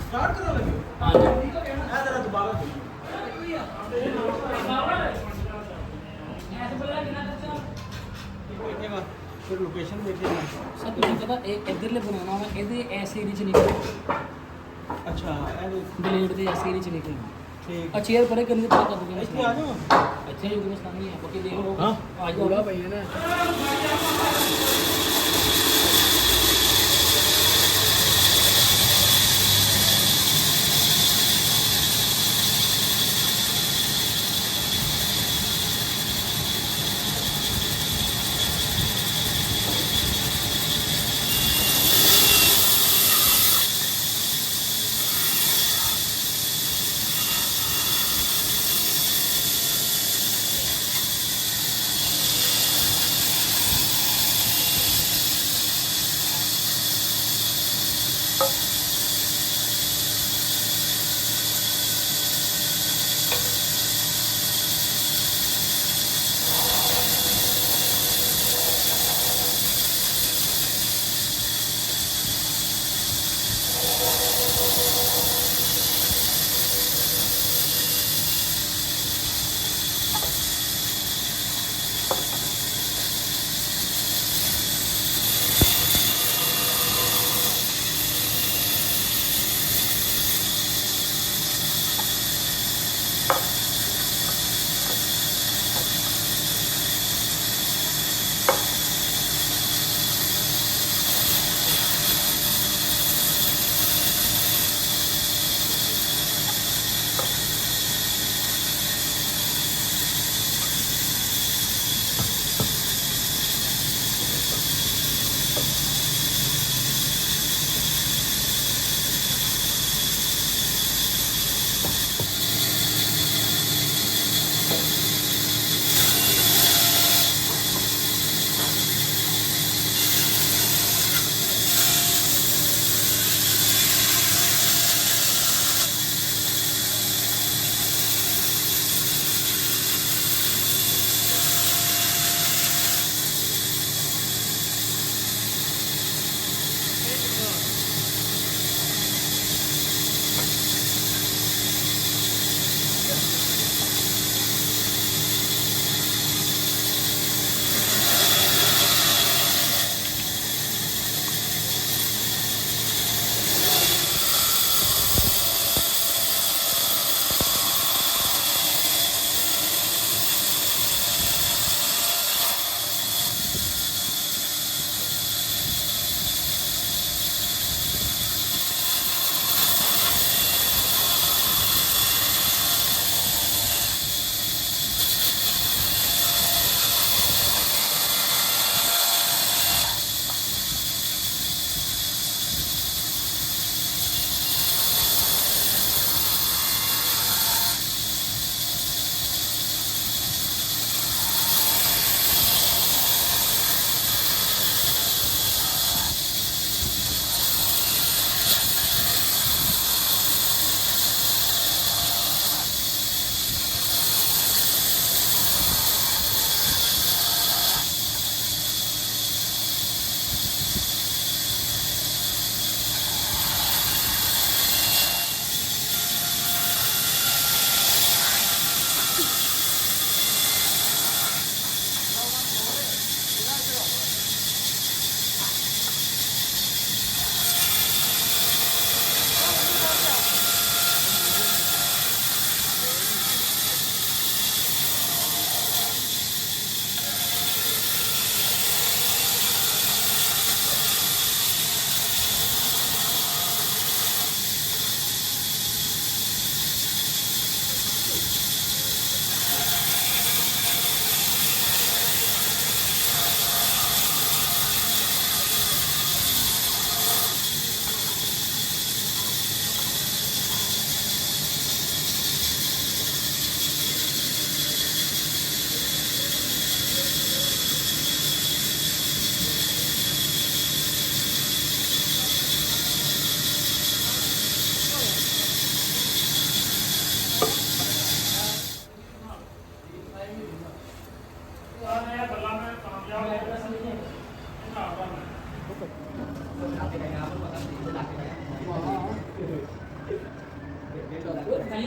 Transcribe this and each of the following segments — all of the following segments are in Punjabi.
स्टार्ट करो लगे हां जी मैं जरा दोबारा ऐसे बोला कि ना अच्छा फिर लोकेशन देखे सर तुम्हें पता एक इधरले बनाना है ਇਹਦੇ ਐਸੇ ਏਰੀਆ ਚ ਨਿਕਲ अच्छा ਬਲੇਡ ਦੇ ਐਸੇ ਏਰੀਆ ਚ ਨਿਕਲ ठीक ਆ ਚੇਅਰ ਪਰੇ ਕਰਨੇ ਪਤਾ ਕਰ ਦੂੰਗਾ ਇੱਥੇ ਆ ਜਾਓ ਅੱਛਾ ਜੀ ਦੋਸਤਾਂ ਨਹੀਂ ਹੈ ਬਾਕੀ ਦੇਖ ਲਓ ਹਾਂ ਆ ਜਾਓ ਪੂਰਾ ਪਈ ਹੈ ਨਾ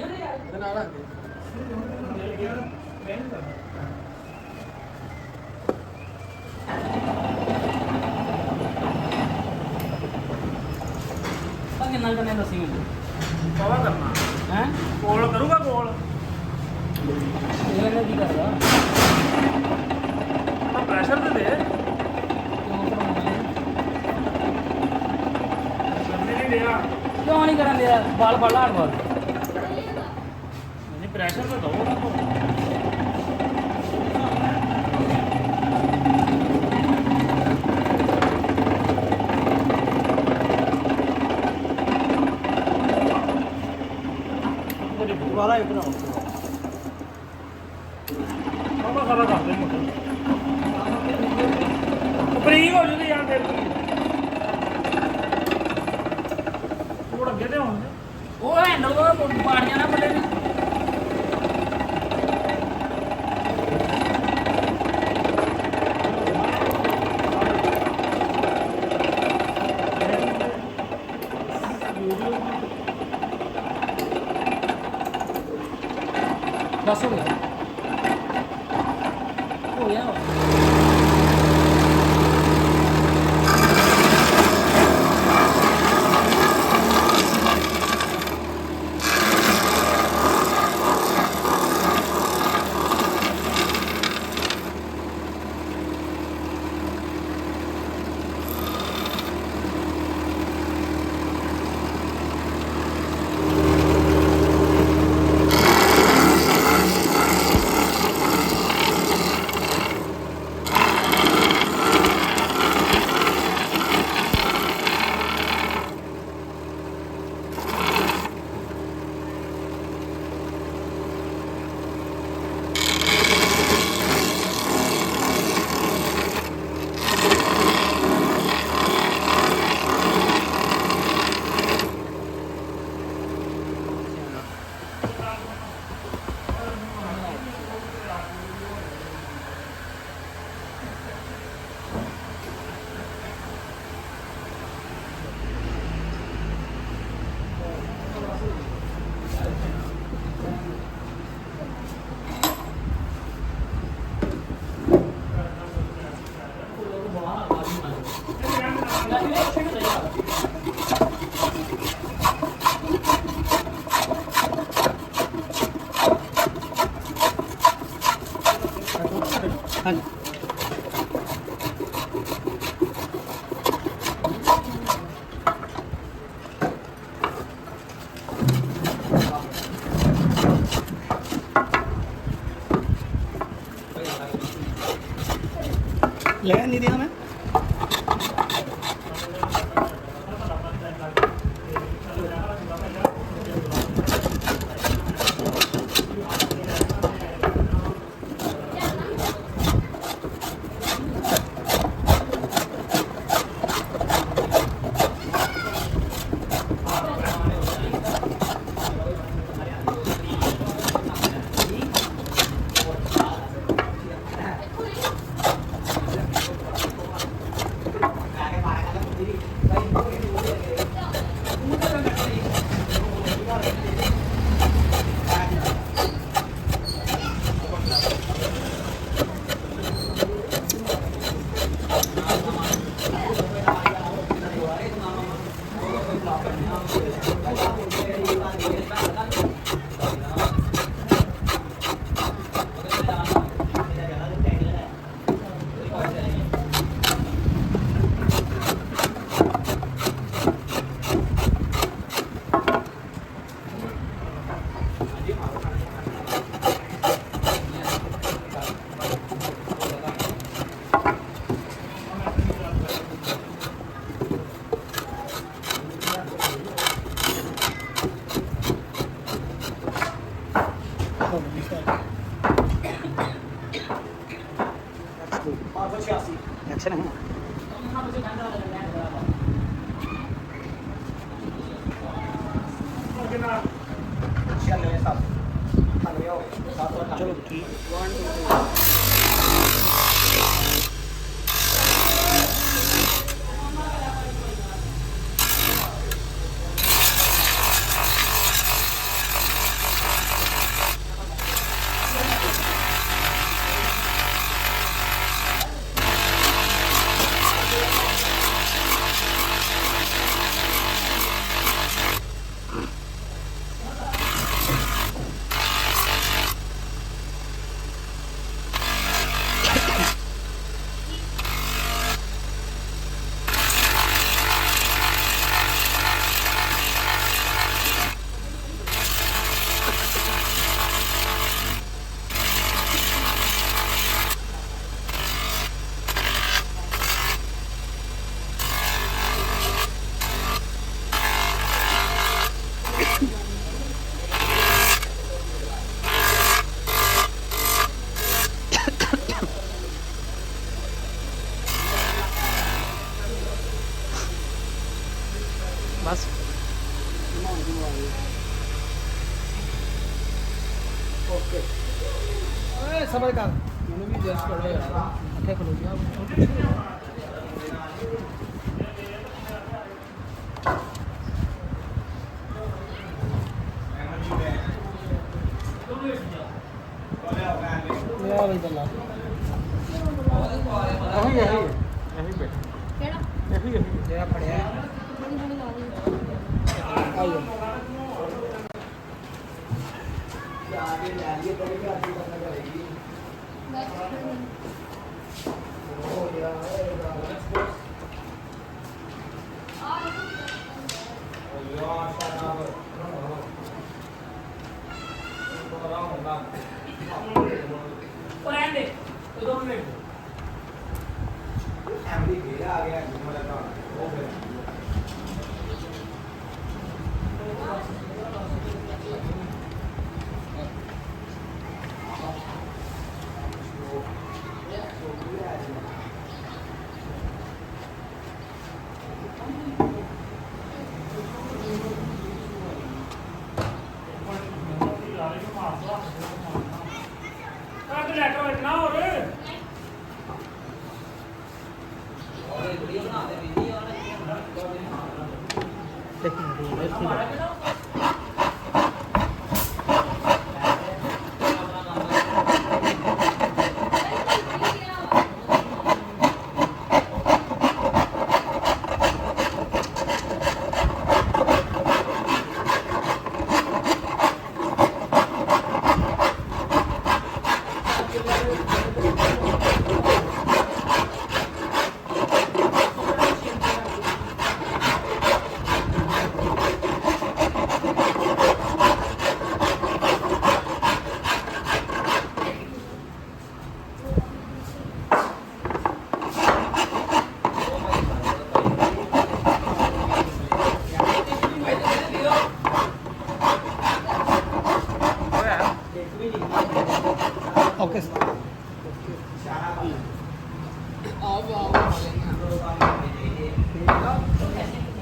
ਇਹਦੇ ਨਾਲ ਆ ਗਏ ਤਾਂ ਕਿੰਨਾ ਕਰਨੇ ਦੱਸੀ ਮੈਨੂੰ ਕਵਾ ਕਰਨਾ ਹੈ ਕੋਲ ਕਰੂਗਾ ਕੋਲ ਇਹਨੇ ਕੀ ਕਰਦਾ ਤਾਂ ਪ੍ਰੈਸ਼ਰ ਤੇ ਦੇ ਕਰਨੇ ਨਹੀਂ ਰਿਹਾ ਕਿਉਂ ਨਹੀਂ ਕਰਨ ਦਿਆ ਬਾਲ ਫੜ ਲਾ ਹੜ ਨਹੀਂ ਪ੍ਰੈਸ਼ਰ ਤਾਂ ਦੋ ਨਾ ਦੁਬਾਰਾ ਇੱਕ ਨਾ ਬਾਬਾ ਖੜਾ ਕਰ ਦੇ ਮੁੰਡੇ ਬਰੀਕ ਹੋ ਜੂਗੀ ਯਾਰ ਫਿਰ ਥੋੜਾ ਅੱਗੇ ਤੇ ਹੋਣ ਉਹ ਹੈਂਡਲ ਉਹ ਪਾੜ ਜਾਣਾ ਵੱਡੇ ਨੇ ਬਸ ਹੋ ਗਿਆ ਹੋ ਗਿਆ ਹਾਂਜੀ ਲੈ ਨਹੀਂ ਦਿਆ ਮੈਂ एक्शन है चलो ठीक ਓਕੇ ਓਏ ਸਬਰ ਕਰ ਮੈਨੂੰ ਵੀ ਜਸਟ ਕਰ ਲੈ ਯਾਰ ਅੱਖੇ ਖਲੋ ਗਿਆ ਮੇਰਾ ਵੀ ਬੱਲਾ ਇਹੀ ਬੈਠ ਕਿਹੜਾ ਇਹੀ ਜਿਹੜਾ ਪੜਿਆ ਬੜੀ ਬੜੀ ਲਾ ਦੇ ਆਇਓ ਉਹ ਰਹਿਣ ਦੇ ਉਦੋਂ ਨੂੰ ਵੇਖ ਕਾਹ ਤੇ ਲੈ ਕੇ ਬੈਠਣਾ ਹੋਰ ਓਕੇ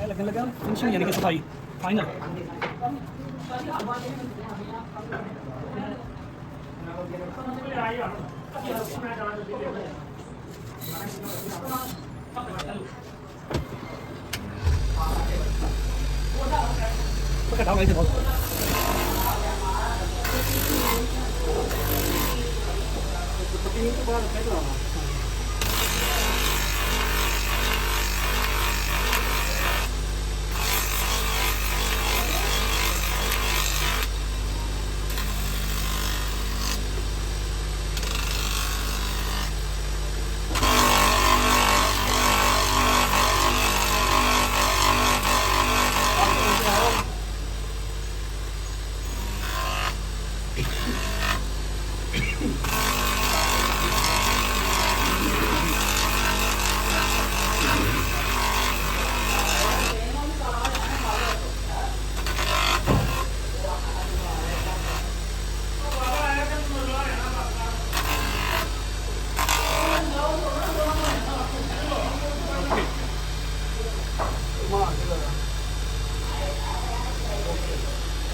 लगने लगा फिनिशिंग यानी कि सफाई फाइनल कटा हुआ है बहुत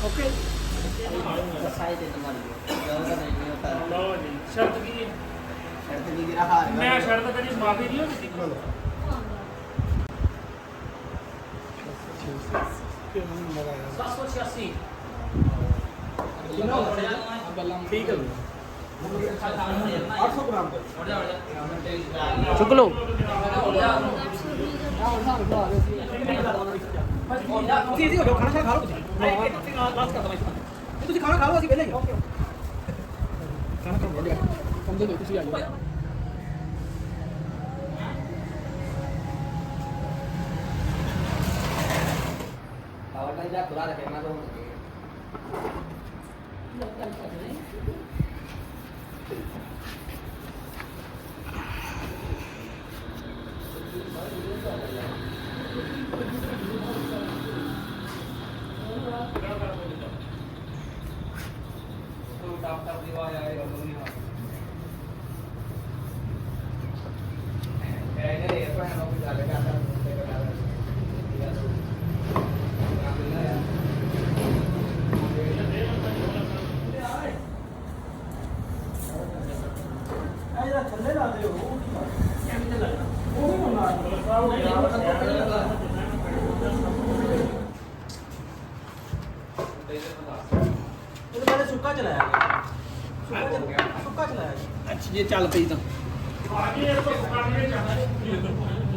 ओके ਲਓ ਜੀ ਸ਼ਰਤ ਕੀ ਹੈ ਮੈਂ ਸ਼ਰਤ ਕਦੀ ਮਾਫੀ ਨਹੀਂ ਹੋਈ लगाया 786 ठीक है 800 ग्राम ਚੁੱਕ ਲਓ सीधी हो जाओ खाना खा लो लास्ट कर दो ये तुझे खाना खा लो ਅਸੀਂ ਪਹਿਲੇ ਹੀ ਖਾਣਾ ਖਾ ਲਿਆ ਸਮਝੋ ਤੁਸੀਂ ਆ ਜਾਓ Ahora ya tú la de más ਚਲਾਇਆ ਸੁੱਕਾ ਚਲਾਇਆ ਅੱਛਾ ਜੇ ਚੱਲ ਪਈ ਤਾਂ ਆਗੇ ਇਹ ਤੋਂ ਦੁਕਾਨ ਦੇ ਜਾਣਾ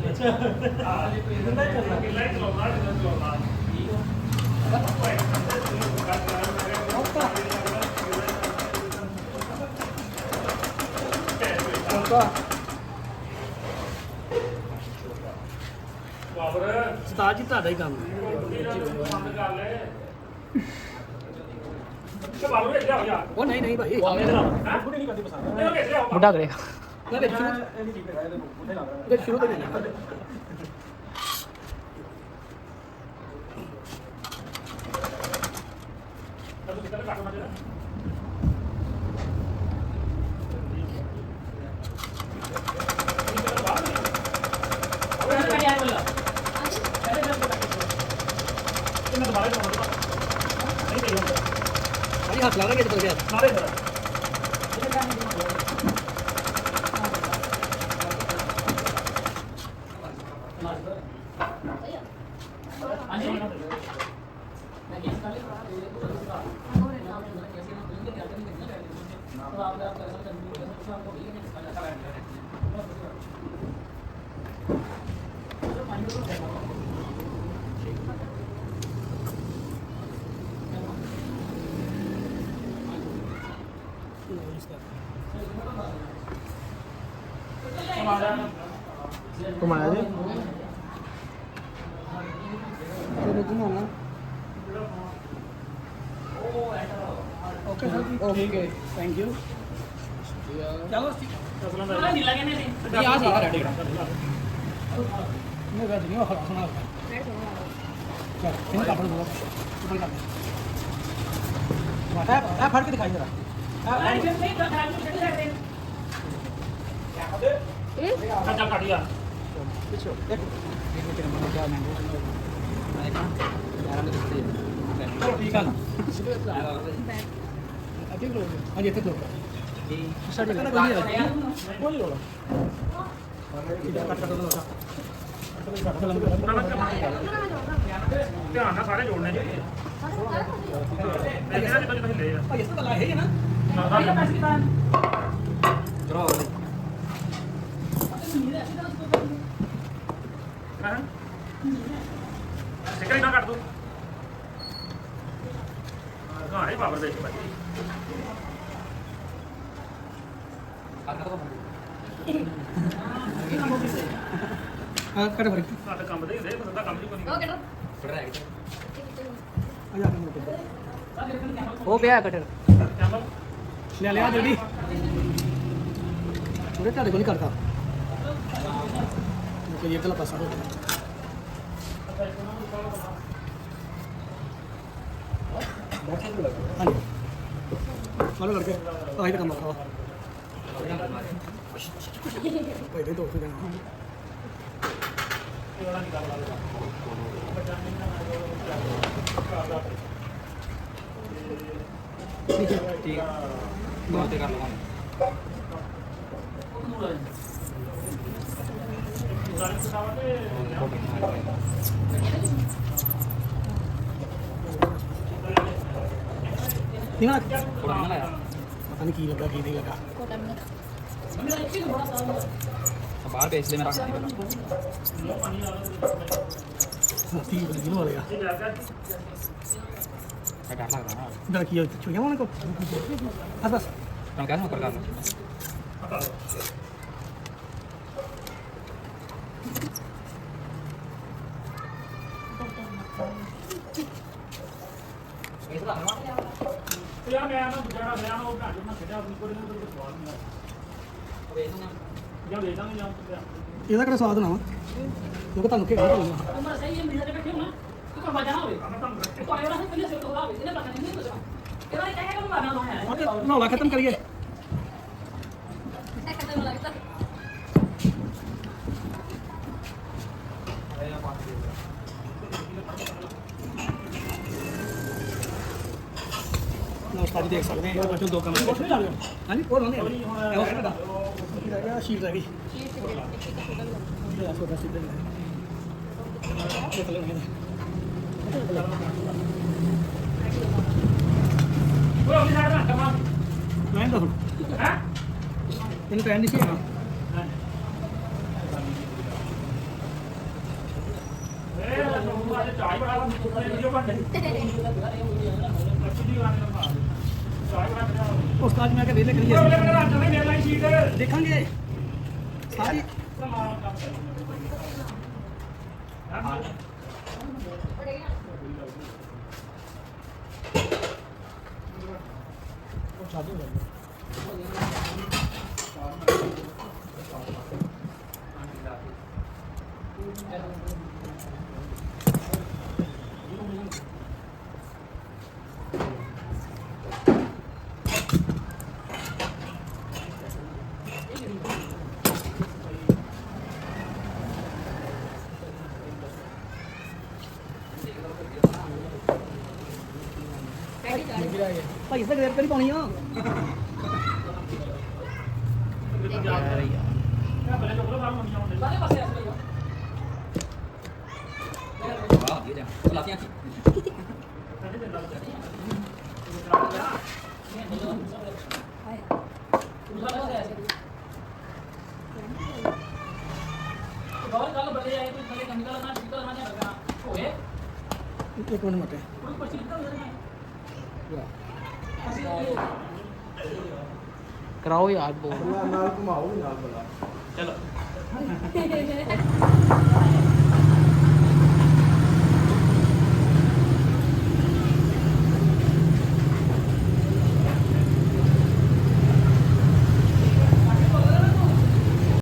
ਅੱਛਾ ਕਿੰਨਾ ਚੱਲਣਾ ਕਿ ਲਾਈਟ ਲਾਉਣਾ ਤੇ ਲਾਉਣਾ ਬਾਬਰ ਉਸਤਾਦ ਜੀ ਤੁਹਾਡਾ ਹੀ ਕੰਮ ਬੰਦ ਕਰ ਲੈ ਕਿ ਬਾਬਰ ਇੱਥੇ ਆ ਜਾ ਉਹ ਨਹੀਂ ਭਾਈ ਹਾਂ ਬੁੱਢੀ ਨਹੀਂ ਕਰਦੀ ਪਸੰਦ ਇਹ ਇੱਥੇ ਆਓ ਬੁੱਢਾ ਕਰੇਗਾ ਨਾ ਵਿੱਚ ਸ਼ੁਰੂ ਵਿੱਚ ਸ਼ੁਰੂ ਤੋਂ ਨਹੀਂ ਤੂੰ ਕਿੱਥੇ ਕੱਟ ਮਾਰ ਦੇ ਇਹਨਾਂ ਦੁਬਾਰਾ ਤੋਂ ਨਹੀਂ ਦੇ ਹੁੰਦਾ ਭਾਈ ਹੱਥ ਲਾ ਰਿਹਾ ਕਿਤੇ ਗਿਆ ਨਾਲੇ ਅੰਦਰ ਘੁਮਾਇਆ ਜੀ ਚਲੋ ਘੁਮਾਉਣਾ ਓਕੇ ਸਰ ਠੀਕ ਹੈ ਥੈਂਕ ਯੂ ਚਲੋ ਅਸਲਾਂ ਨੀਲਾ ਕਹਿੰਦੇ ਨੇ ਇਹ ਆ ਸੀ ਰੈਡੀ ਮੈਂ ਵੈਸੇ ਨਹੀਂ ਉਹ ਸੁਣਾ ਚਲ ਕਿੰਨਾ ਕਾਪੜ ਬੋਲ ਕਿੰਨਾ ਕਾਪੜ ਆ ਫੜ ਕੇ ਦਿਖਾਈ ਜਰਾ ਚੱਲ ਕੱਟ ਗਿਆ ਪਿੱਛੇ ਦੇਖ ਤੇਰੇ ਮਨ ਕਿਆ ਮੈਂਗੋ ਚਲੋ ਠੀਕ ਆ ਨਾ ਅੱਗੇ ਲੋ ਹਾਂਜੀ ਇੱਥੇ ਲੋ ਸਾਡੇ ਨਾਲ ਕੋਈ ਨਹੀਂ ਕੋਈ ਲੋੜ ਕੱਟ ਕੱਟ ਲੋ ਧਿਆਨ ਨਾਲ ਸਾਰੇ ਜੋੜਨੇ ਜੀ ਇਹਨਾਂ ਦੇ ਬੱਚੇ ਤਾਂ ਹਿੱਲੇ ਆ ਭਾਈ ਇਸ ਤੋਂ ਲਾ ਹੈ ਨਾ ਸਿੱਕਰੀ ਨਾ ਕੱਟ ਦੋ ਹਾਂ ਇਹ ਪਾਵਰ ਦੇ ਬੱਚੇ ਹਾਂ ਕੱਟ ਫੜ ਸਾਡਾ ਕੰਮ ਦੇ ਦੇ ਬੰਦਾ ਕੰਮ ਨਹੀਂ ਕੋਈ ਉਹ ਕਿਹੜਾ ਆ ਜਾ ਉਹ ਪਿਆ ਕਟਰ ਕੈਮਲ ਲੈ ਲਿਆ ਜਲਦੀ ਉਹਦੇ ਤੁਹਾਡੇ ਕੋਲ ਹੀ ਕਰਦਾ ਕਿ ਇਹ ਤਲਾ ਪਾਸਾ ਹੋ ਹਾਂਜੀ ਮਾਲੋ ਲੜਕੇ ਆਹੀ ਤਾਂ ਕੰਮ ਆ ਭਾਈ ਦੇ ਦੋ ਫਿਰ ਠੀਕ ਹੈ ਠੀਕ ਬਹੁਤ ਕਰ ਲਵਾਂਗੇ ਨਿਹਾਲ ਥੋੜਾ ਨਿਹਾਲ ਆਇਆ ਪਤਾ ਨਹੀਂ ਕੀ ਲੱਗਾ ਕੀ ਨਹੀਂ ਲੱਗਾ ਬਾਹਰ ਭੇਜ ਲੈ ਮੈਂ ਰੱਖ ਦਿੱਤੀ ਪਹਿਲਾਂ ਕੀ ਬਲੀ ਨੂੰ ਆਇਆ ਇਹ ਲੱਗਾ ਡਰ ਲੱਗਦਾ ਨਾ ਡਰ ਕੀ ਹੋਇਆ ਛੁਈਆਂ ਉਹਨਾਂ ਕੋ ਬਸ ਬਸ ਤਾਂ ਕਹਿ ਨੂੰ ਕਰ ਯਾਰ ਮੈਂ ਨਾ ਜਿਹੜਾ ਮੈਂ ਉਹ ਭੈਣ ਨੂੰ ਖੇਡਿਆ ਆਪਣੀ ਕੋਲ ਨੂੰ ਕੋਈ ਸਵਾਲ ਨਹੀਂ ਆ ਜਾਂ ਦੇ ਦਾਂਗੇ ਜਾਂ ਇਹਦਾ ਕਿਹੜਾ ਸਵਾਦ ਨਾ ਵਾ ਕਿਉਂਕਿ ਤੁਹਾਨੂੰ ਕਿਹੜਾ ਹੋਣਾ ਉਮਰ ਸਹੀ ਹੈ ਮੇਰੇ ਤੇ ਬੈਠੇ ਹੋ ਨਾ ਤੂੰ ਕੋਈ ਵਜ੍ਹਾ ਹੋਵੇ ਮੈਂ ਤੁਹਾਨੂੰ ਰੱਖੇ ਕੋਈ ਵਾਲਾ ਪਹਿਲੇ ਸਿਰ ਤੋਂ ਹੋਵੇ ਇਹਨੇ ਪਤਾ ਨਹੀਂ ਕੁਝ ਇਹਦਾ ਇਹ ਕਹਿ ਕੇ ਮਾਰਨਾ ਹੋਇਆ ਨੌਲਾ ਖਤਮ ਕਰੀਏ ਖਤਮ ਲੱਗਦਾ ਨਮਸਕਾਰ ਜੀ ਦੇਖ ਸਕਦੇ ਹੋ ਬਚੋ ਦੋ ਕਮਰੇ ਕੁਛ ਨਹੀਂ ਲੱਗ ਹਾਂਜੀ ਹੋਰ ਨਹੀਂ ਉਹ ਕਹਿੰਦਾ ਰਹਿ ਗਿਆ ਸ਼ੀਟ ਰਹਿ ਗਈ ਇਹ ਸੋਦਾ ਸਿੱਧਾ ਉਹ ਆਪਣੀ ਸਾਈਡ ਨਾਲ ਕਮਾਂ ਮੈਂ ਦੱਸ ਹੈ ਤੈਨੂੰ ਕਹਿਣ ਨਹੀਂ ਸੀ ਹੈਗਾ ਇਹ ਨੂੰ ਅੱਜ ਚਾਹ ਬਣਾ ਲਾ ਵੀਡੀਓ ਬਣ ਗਈ ਐਕਚੁਅਲੀ ਆਨੇ ਲੰਮਾ ਚਾਹ ਬਣਾ ਕੇ ਉਸਤਾਦ ਮੈਂ ਕਿਹਾ ਵੇਲੇ ਕਰੀਏ ਉਹ ਮੇਰੇ ਰਾਤ ਨੂੰ ਮੇਰੇ ਲਾਈਨ ਸ਼ੀਟ ਦੇਖਾਂਗੇ ਸਾਰੀ ਸਮਾਨ ਕੰਮ ਹਾਂ ਭਾਈ ਇਸ ਗ੍ਰੇਡ ਕਰੀ ਪਾਉਣੀ ਆ ਭਲੇ ਜੋ ਕੋਲ ਬਾਹਰ ਨਹੀਂ ਆਉਂਦੇ ਸਾਰੇ ਪਾਸੇ ਆ ਜਾਓ ਵਾਹ ਇਹ ਜਾ ਲਾਤੀਆਂ ਸਾਡੇ ਦਿਨ ਲੱਗਦਾ ਗੌਰ ਕੱਲ ਬੱਲੇ ਆਏ ਕੋਈ ਥੱਲੇ ਕੰਗਲ ਨਾ ਨਿਕਲ ਨਾ ਲੱਗਾ ਹੋਏ ਇੱਕ ਮਿੰਟ ਮਤੇ ਕੋਈ ਕੁਛ ਨਿਕਲ ਰਿਹਾ ਅਸੀਂ ਕਰਾਓ ਯਾਰ ਬੋ ਨਾਲ ਘੁਮਾਓ ਨਾਲ ਬਲਾ ਚਲੋ